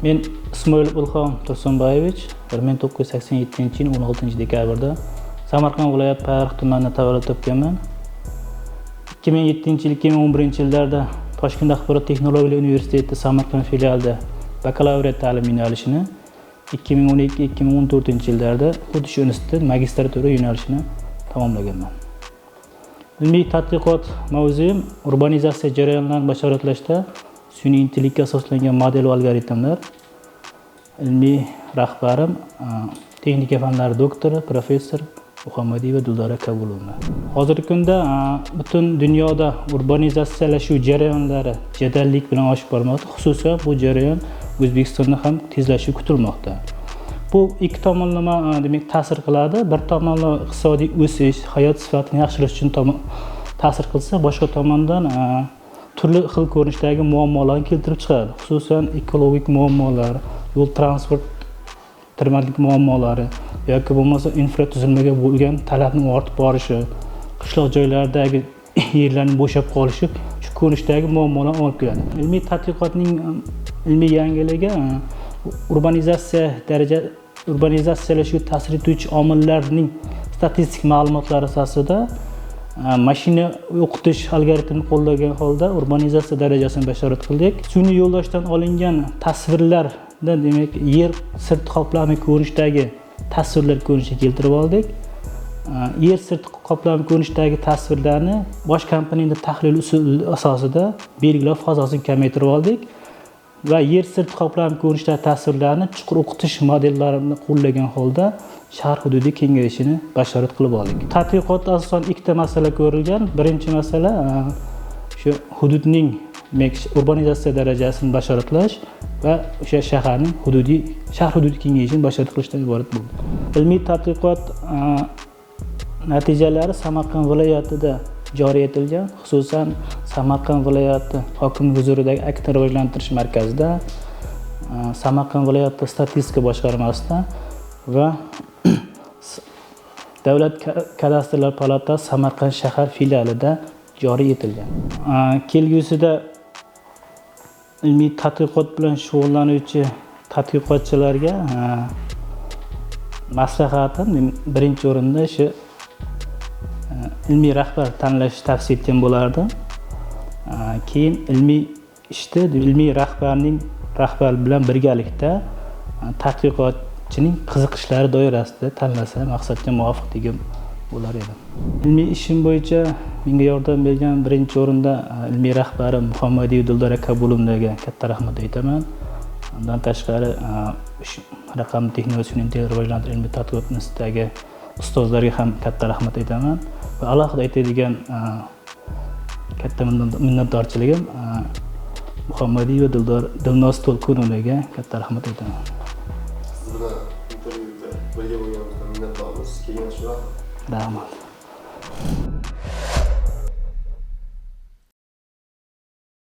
Men Ismoilov Ilhom Tursunboyevich 1987-yil 16-dekabrda Samarqand viloyat Payariq tumanida tavallud topganman. 2007-yil 2011-yillarda Toshkent axborot texnologiyalar universiteti Samarqand filialida bakalavriat ta'lim yo'nalishini 2012-2014-yillarda xuddi shu institut magistratura yo'nalishini tamomlaganman. Ilmiy tadqiqot mavzuyim urbanizatsiya jarayonlarini bashoratlashda sun'iy intellektga asoslangan model va algoritmlar. Ilmiy rahbarim texnika fanlari doktori, professor Muhammadiyeva Dildora Kabulovna. Hozirgi kunda butun dunyoda urbanizatsiyalashuv jarayonlari jadallik bilan oshib bormoqda. Xususan bu jarayon O'zbekistonda ham tezlashuvi kutilmoqda. Bu ikki tomonlama demak ta'sir qiladi. Bir tomonlama iqtisodiy o'sish, hayot sifatini yaxshilash uchun ta'sir qilsa, boshqa tomondan turli xil ko'rinishdagi muammolarni keltirib chiqadi. Xususan ekologik muammolar, yo'l transport tirbandlik muammolari yoki bo'lmasa infratuzilmaga bo'lgan talabning ortib borishi, qishloq joylardagi yerlarning bo'shab qolishi shu ko'rinishdagi muammolarni olib keladi. Ilmiy tadqiqotning ilmiy yangiligi urbanizatsiyalashuv ta'sir etuvchi omillarning statistik ma'lumotlari asosida mashina o'qitish algoritmini qo'llagan holda urbanizatsiya darajasini bashorat qildik. Sun'iy yo'ldoshdan olingan tasvirlardan demak yer sirti qoplami ko'rinishdagi tasvirlar ko'rinishga keltirib oldik. Yer sirti qoplami ko'rinishidagi tasvirlarni bosh komponentni tahlil usuli asosida belgilab fazosini kamaytirib oldik va yer sirti qoplami ko'rinishidagi tasvirlarni chuqur o'qitish modellarini qo'llagan holda shahar hududiy kengayishini bashorat qilib oldik. Tadqiqotda asosan ikkita masala ko'rilgan. Birinchi masala shu hududning urbanizatsiya darajasini bashoratlash va o'sha shahar hududiy kengayishini bashorat qilishdan iborat bo'ldi. Ilmiy tadqiqot natijalari Samarqand viloyatida joriy etilgan, xususan Samarqand viloyati hokimlik huzuridagi akt rivojlantirish markazida, Samarqand viloyati statistika boshqarmasida va Davlat kadastrlar palatasi Samarqand shahar filialida joriy etilgan. Kelgusida ilmiy tadqiqot bilan shug'ullanuvchi tadqiqotchilarga maslahatim birinchi o'rinda shu ilmiy rahbar tanlash tavsiya etgan bo'lardim. Keyin ilmiy ishda ilmiy rahbar bilan birgalikda tadqiqotchining qiziqishlari doirasida tanlasa maqsadga muvofiq degan bo'lar edi. Ilmiy ishim bo'yicha menga yordam bergan birinchi o'rinda ilmiy rahbarim Muhammadiyeva Dildora Kabulovnaga katta rahmat aytaman. Undan tashqari raqamli texnologiya rivojlantirish ilmiy tadqiqot institutidagi ustozlarga ham katta rahmat aytaman va alohida aytadigan katta minnatdorchiligim Muhammadiyeva Dilnoz To'lkunovnaga katta rahmat aytaman. Siz bilan intervyuda birga bo'lganimizdan minnatdormiz. Kelgan shu vaqt. Rahmat.